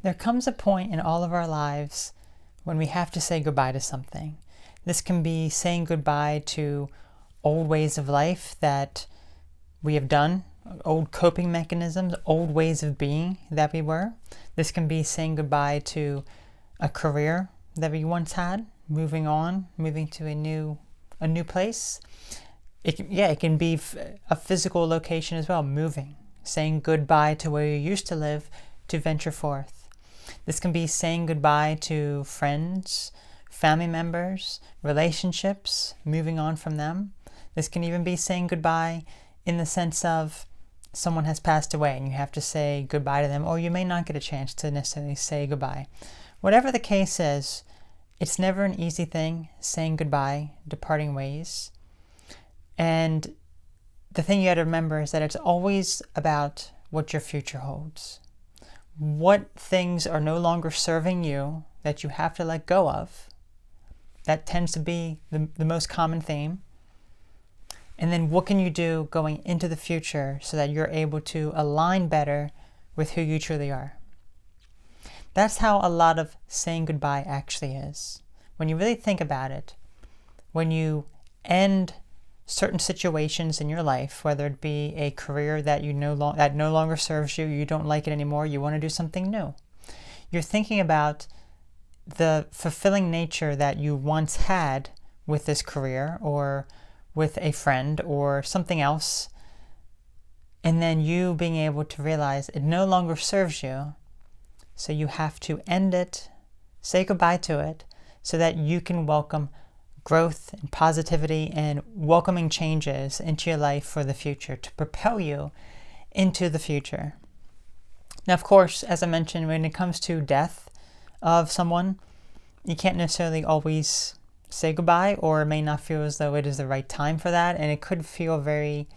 There comes a point in all of our lives when we have to say goodbye to something. This can be saying goodbye to old ways of life that we have done, old coping mechanisms, old ways of being that we were. This can be saying goodbye to a career that we once had, moving on, moving to a new place. It can be a physical location as well, moving, saying goodbye to where you used to live to venture forth. This can be saying goodbye to friends, family members, relationships, moving on from them. This can even be saying goodbye in the sense of someone has passed away and you have to say goodbye to them, or you may not get a chance to necessarily say goodbye. Whatever the case is, it's never an easy thing saying goodbye, departing ways. And the thing you got to remember is that it's always about what your future holds. What things are no longer serving you that you have to let go of. That tends to be the most common theme. And then what can you do going into the future so that you're able to align better with who you truly are? That's how a lot of saying goodbye actually is. When you really think about it, when you end certain situations in your life, whether it be a career that that no longer serves you, you don't like it anymore, you want to do something new. You're thinking about the fulfilling nature that you once had with this career or with a friend or something else, and then you being able to realize it no longer serves you, so you have to end it, say goodbye to it, so that you can welcome growth and positivity and welcoming changes into your life for the future to propel you into the future. Now, of course, as I mentioned, when it comes to death of someone, you can't necessarily always say goodbye, or it may not feel as though it is the right time for that, and it could feel very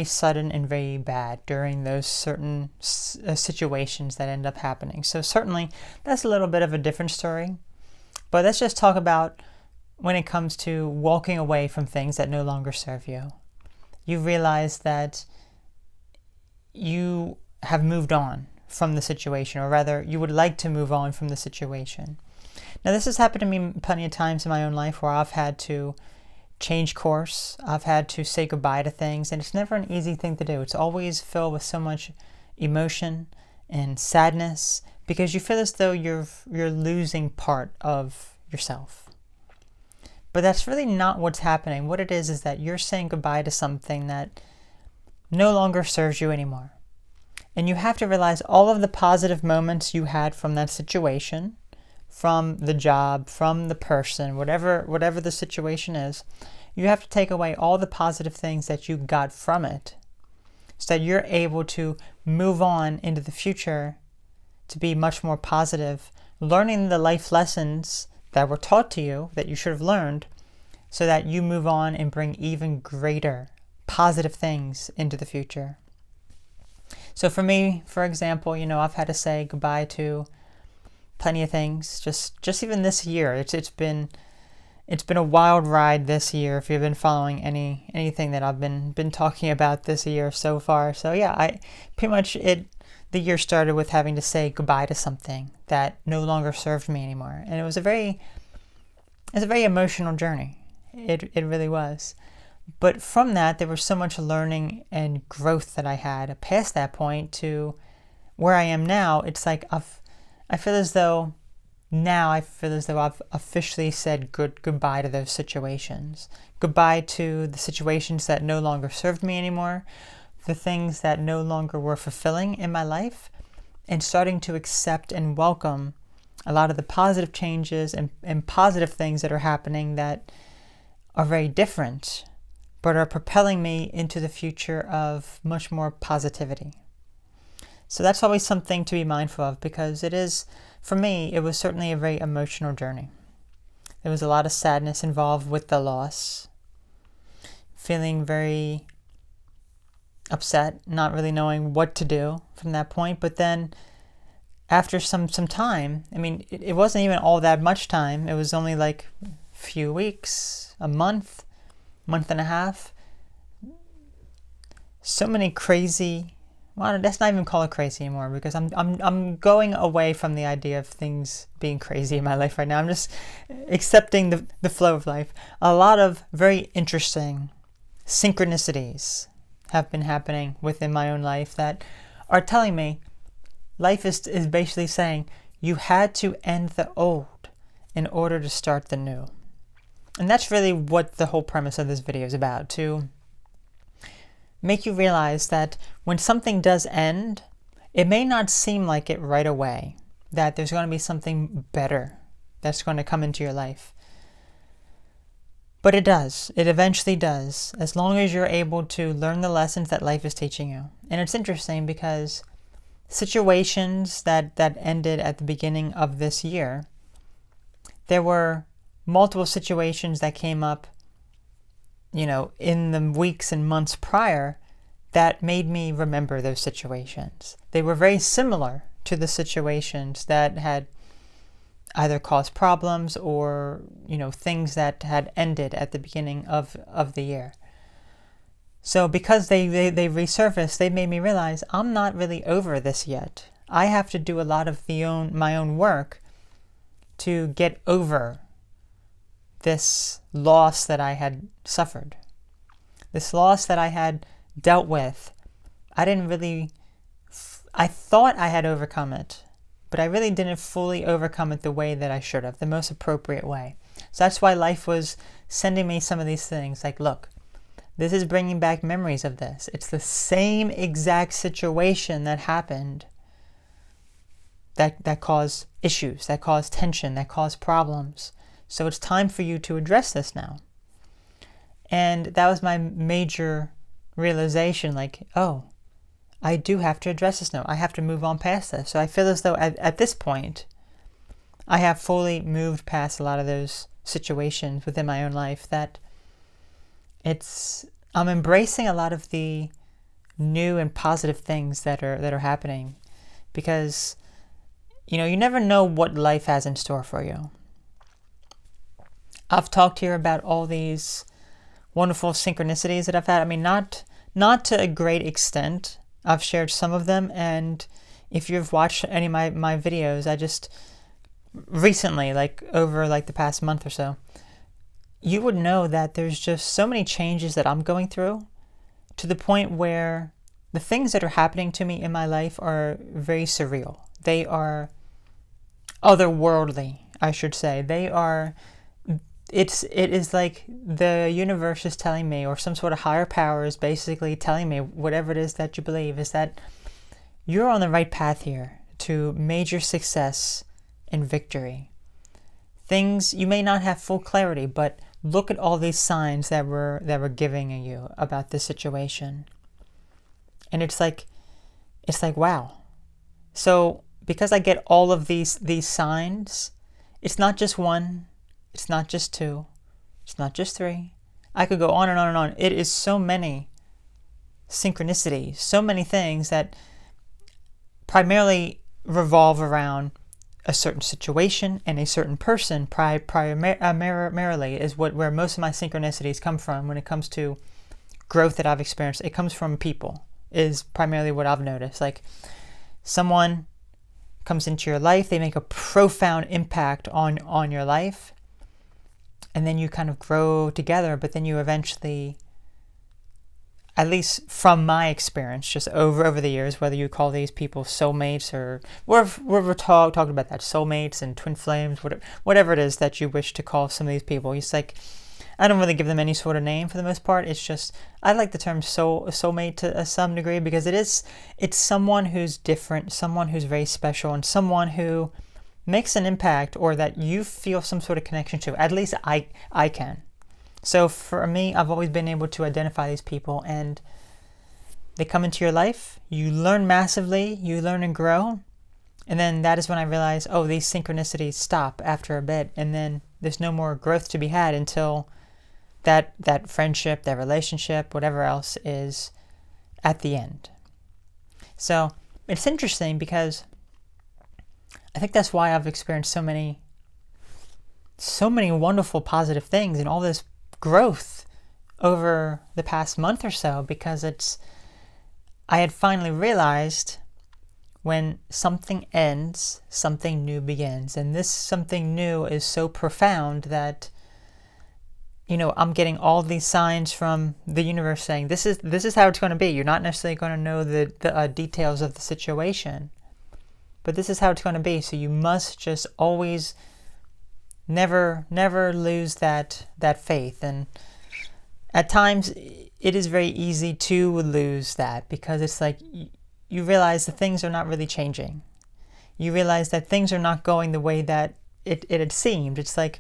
sudden and very bad during those certain situations that end up happening. So certainly that's a little bit of a different story, but let's just talk about when it comes to walking away from things that no longer serve you. You realize that you have moved on from the situation, or rather you would like to move on from the situation. Now, this has happened to me plenty of times in my own life where I've had to change course, I've had to say goodbye to things, and it's never an easy thing to do. It's always filled with so much emotion and sadness because you feel as though you're losing part of yourself. But that's really not what's happening. What it is that you're saying goodbye to something that no longer serves you anymore. And you have to realize all of the positive moments you had from that situation, from the job, from the person, whatever the situation is, you have to take away all the positive things that you got from it so that you're able to move on into the future to be much more positive, learning the life lessons that were taught to you that you should have learned so that you move on and bring even greater positive things into the future. So for me, for example, I've had to say goodbye to plenty of things. Just even this year, it's been a wild ride this year. If you've been following anything that I've been talking about this year so far, so yeah, the year started with having to say goodbye to something that no longer served me anymore, and it was a very emotional journey. It really was. But from that, there was so much learning and growth that I had past that point to where I am now. It's like I feel as though I've officially said goodbye to those situations. Goodbye to the situations that no longer served me anymore, the things that no longer were fulfilling in my life, and starting to accept and welcome a lot of the positive changes and positive things that are happening that are very different, but are propelling me into the future of much more positivity. So that's always something to be mindful of, because for me, it was certainly a very emotional journey. There was a lot of sadness involved with the loss, feeling very upset, not really knowing what to do from that point. But then after some time, it wasn't even all that much time. It was only like a few weeks, a month and a half. So many crazy well, let's not even call it crazy anymore, because I'm going away from the idea of things being crazy in my life right now. I'm just accepting the flow of life. A lot of very interesting synchronicities have been happening within my own life that are telling me life is basically saying you had to end the old in order to start the new. And that's really what the whole premise of this video is about, to make you realize that when something does end, it may not seem like it right away, that there's going to be something better that's going to come into your life. But it does. It eventually does, as long as you're able to learn the lessons that life is teaching you. And it's interesting because situations that ended at the beginning of this year, there were multiple situations that came up, in the weeks and months prior, that made me remember those situations. They were very similar to the situations that had either caused problems or, things that had ended at the beginning of the year. So because they resurfaced, they made me realize I'm not really over this yet. I have to do a lot of my own work to get over this loss that I had suffered. This loss that I had dealt with. I thought I had overcome it, but I really didn't fully overcome it the way that I should have, the most appropriate way. So that's why life was sending me some of these things, like, look, this is bringing back memories of this. It's the same exact situation that happened that caused issues, that caused tension, that caused problems. So it's time for you to address this now. And that was my major realization, like, oh, I do have to address this now. I have to move on past this. So I feel as though at this point, I have fully moved past a lot of those situations within my own life, that I'm embracing a lot of the new and positive things that are happening, because you never know what life has in store for you. I've talked here about all these wonderful synchronicities that I've had. I mean, not to a great extent. I've shared some of them, and if you've watched any of my videos, I just recently, over the past month or so, you would know that there's just so many changes that I'm going through, to the point where the things that are happening to me in my life are very surreal. They are otherworldly, I should say. It is like the universe is telling me, or some sort of higher power is basically telling me, whatever it is that you believe, is that you're on the right path here to major success and victory. Things, you may not have full clarity, but look at all these signs that we're giving you about this situation. And it's like, wow. So because I get all of these signs, it's not just one, it's not just two, it's not just three. I could go on and on and on. It is so many synchronicities, so many things that primarily revolve around a certain situation and a certain person. Primarily is where most of my synchronicities come from when it comes to growth that I've experienced. It comes from people, is primarily what I've noticed. Like, someone comes into your life, they make a profound impact on your life, and then you kind of grow together, but then you eventually, at least from my experience, just over the years, whether you call these people soulmates, or we're talking about that, soulmates and twin flames, whatever it is that you wish to call some of these people. It's like, I don't really give them any sort of name for the most part. It's just, I like the term soulmate to some degree, because it's someone who's different, someone who's very special, and someone who makes an impact, or that you feel some sort of connection to. At least I can. So for me, I've always been able to identify these people, and they come into your life, you learn massively, you learn and grow, and then that is when I realized, oh, these synchronicities stop after a bit, and then there's no more growth to be had until that friendship, that relationship, whatever else is at the end. So it's interesting, because I think that's why I've experienced so many wonderful positive things and all this growth over the past month or so, because I had finally realized when something ends, something new begins. And this something new is so profound that, I'm getting all these signs from the universe saying, this is how it's going to be. You're not necessarily going to know the details of the situation, but this is how it's going to be. So you must just always never lose that faith. And at times it is very easy to lose that, because it's like you realize that things are not really changing. You realize that things are not going the way that it had seemed. It's like,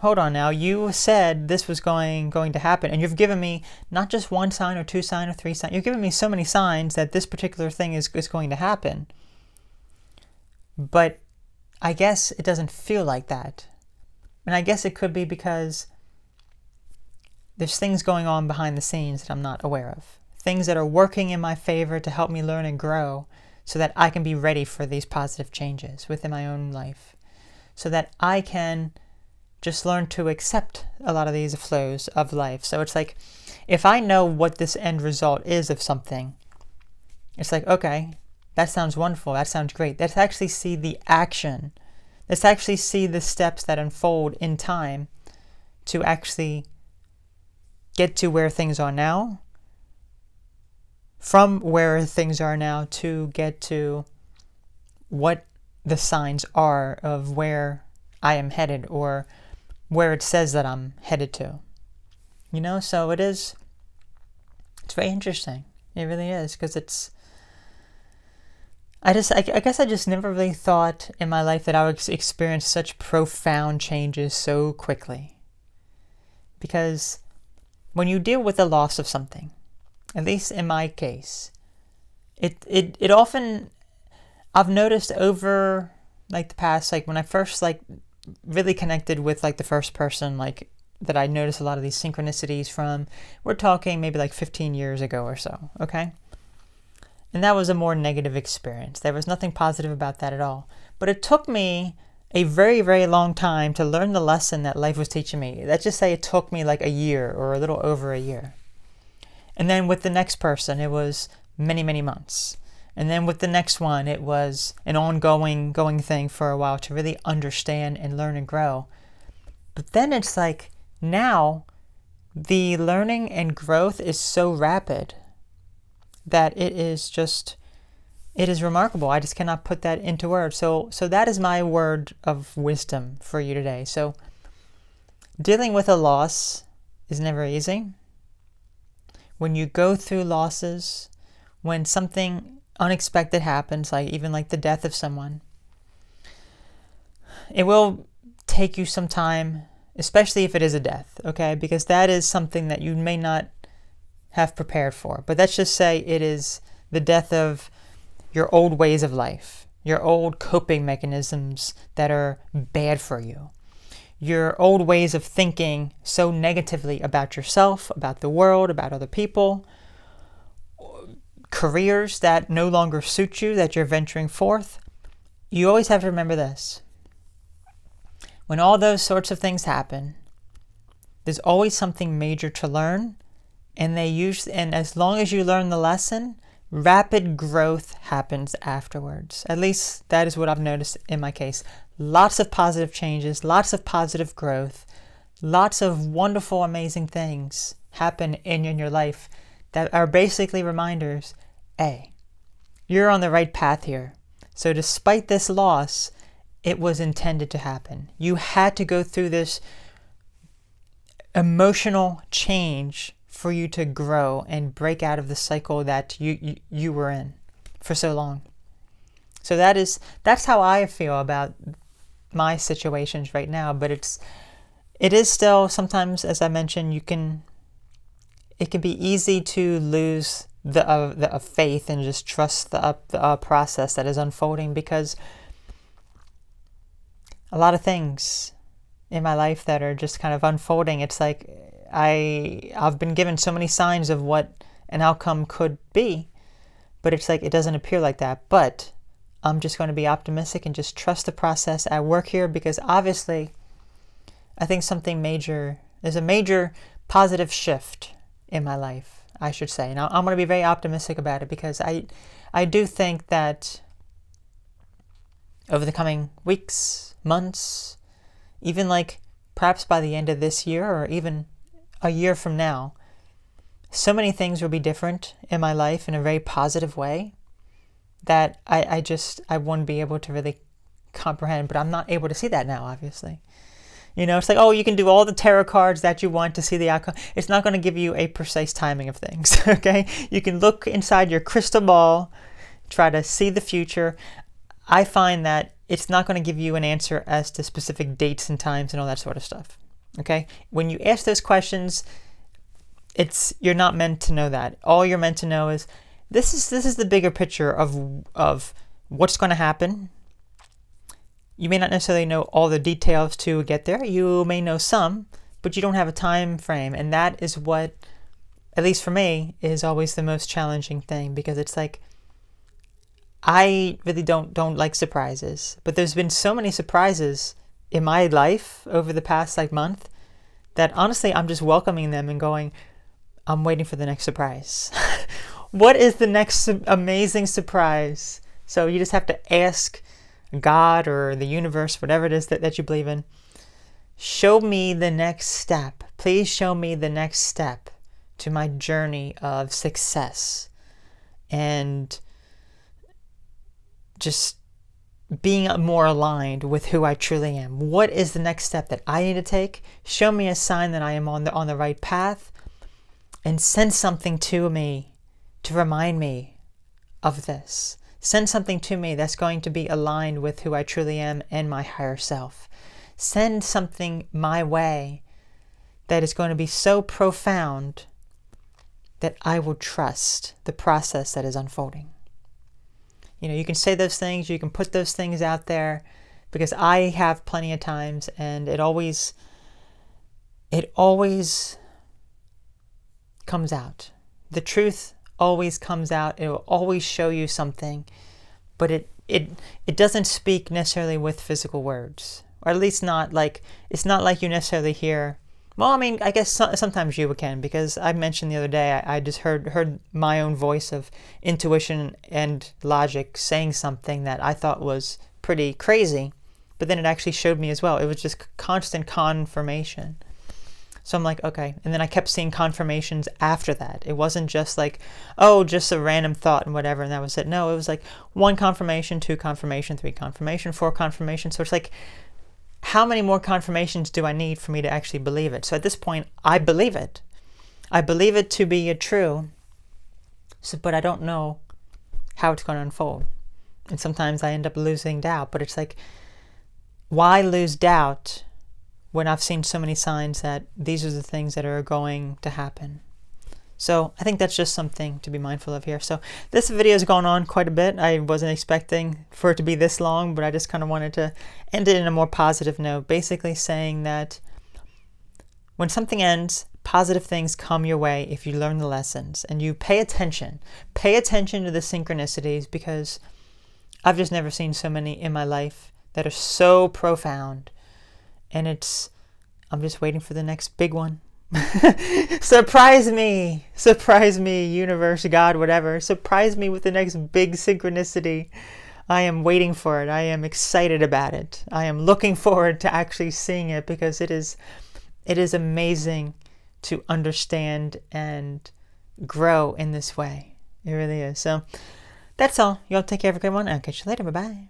hold on now, you said this was going to happen, and you've given me not just one sign or two signs or three signs. You've given me so many signs that this particular thing is going to happen. But I guess it doesn't feel like that. And I guess it could be because there's things going on behind the scenes that I'm not aware of. Things that are working in my favor to help me learn and grow so that I can be ready for these positive changes within my own life. So that I can just learn to accept a lot of these flows of life. So it's like, if I know what this end result is of something, it's like, okay, that sounds wonderful. That sounds great. Let's actually see the action. Let's actually see the steps that unfold in time to actually get to where things are now, from where things are now to get to what the signs are of where I am headed, or where it says that I'm headed to. So it's very interesting. It really is, because I guess I just never really thought in my life that I would experience such profound changes so quickly. Because when you deal with the loss of something, at least in my case, it often, I've noticed over like the past, like when I first like really connected with like the first person, like that I noticed a lot of these synchronicities from, we're talking maybe like 15 years ago or so, okay? And that was a more negative experience. There was nothing positive about that at all. But it took me a very, very long time to learn the lesson that life was teaching me. Let's just say it took me like a year or a little over a year. And then with the next person, it was many, many months. And then with the next one, it was an ongoing thing for a while to really understand and learn and grow. But then it's like, now the learning and growth is so rapid that it is remarkable. I just cannot put that into words. So that is my word of wisdom for you today. So dealing with a loss is never easy. When you go through losses, when something unexpected happens, like even like the death of someone, it will take you some time, especially if it is a death, okay? Because that is something that you may not have prepared for. But let's just say it is the death of your old ways of life, your old coping mechanisms that are bad for you, your old ways of thinking so negatively about yourself, about the world, about other people, careers that no longer suit you, that you're venturing forth. You always have to remember this. When all those sorts of things happen, there's always something major to learn, and as long as you learn the lesson, rapid growth happens afterwards. At least that is what I've noticed in my case. Lots of positive changes, lots of positive growth, lots of wonderful, amazing things happen in your life that are basically reminders, hey, you're on the right path here. So despite this loss, it was intended to happen. You had to go through this emotional change for you to grow and break out of the cycle that you were in for so long. So that's how I feel about my situations right now. But it is still sometimes, as I mentioned, it can be easy to lose the faith and just trust the process that is unfolding, because a lot of things in my life that are just kind of unfolding, it's like I've been given so many signs of what an outcome could be, but it's like it doesn't appear like that. But I'm just going to be optimistic and just trust the process at work here, because obviously I think there's a major positive shift in my life. I should say. And I'm going to be very optimistic about it, because I do think that over the coming weeks, months, even like perhaps by the end of this year or even a year from now, so many things will be different in my life in a very positive way that I wouldn't be able to really comprehend. But I'm not able to see that now, obviously. It's like, oh, you can do all the tarot cards that you want to see the outcome. It's not going to give you a precise timing of things, okay? You can look inside your crystal ball, try to see the future. I find that it's not going to give you an answer as to specific dates and times and all that sort of stuff, okay? When you ask those questions, you're not meant to know that. All you're meant to know is this is the bigger picture of what's going to happen. You may not necessarily know all the details to get there. You may know some, but you don't have a time frame. And that is what, at least for me, is always the most challenging thing, because it's like, I really don't like surprises. But there's been so many surprises in my life over the past month that honestly, I'm just welcoming them and going, I'm waiting for the next surprise. What is the next amazing surprise? So you just have to ask God or the universe, whatever it is that you believe in, show me the next step. Please show me the next step to my journey of success and just being more aligned with who I truly am. What is the next step that I need to take? Show me a sign that I am on the right path, and send something to me to remind me of this. Send something to me that's going to be aligned with who I truly am and my higher self. Send something my way that is going to be so profound that I will trust the process that is unfolding. You can say those things, you can put those things out there, because I have plenty of times, and it always comes out. The truth always comes out. It will always show you something, but it doesn't speak necessarily with physical words, or at least not like, it's not like you necessarily hear. Well, I mean, I guess sometimes you can, because I mentioned the other day, I just heard my own voice of intuition and logic saying something that I thought was pretty crazy, but then it actually showed me as well. It was just constant confirmation. So I'm like, okay. And then I kept seeing confirmations after that. It wasn't just like, oh, just a random thought and whatever, and that was it. No, it was like 1 confirmation, 2 confirmation, 3 confirmation, 4 confirmation. So it's like, how many more confirmations do I need for me to actually believe it? So at this point, I believe it. I believe it to be true, but I don't know how it's going to unfold. And sometimes I end up losing doubt. But it's like, why lose doubt when I've seen so many signs that these are the things that are going to happen? So I think that's just something to be mindful of here. So this video has gone on quite a bit. I wasn't expecting for it to be this long, but I just kind of wanted to end it in a more positive note, basically saying that when something ends, positive things come your way if you learn the lessons and you pay attention. Pay attention to the synchronicities, because I've just never seen so many in my life that are so profound. And I'm just waiting for the next big one. Surprise me, universe, God, whatever. Surprise me with the next big synchronicity. I am waiting for it. I am excited about it. I am looking forward to actually seeing it, because it is amazing to understand and grow in this way. It really is. So that's all. Y'all take care. Have a good one. I'll catch you later. Bye-bye.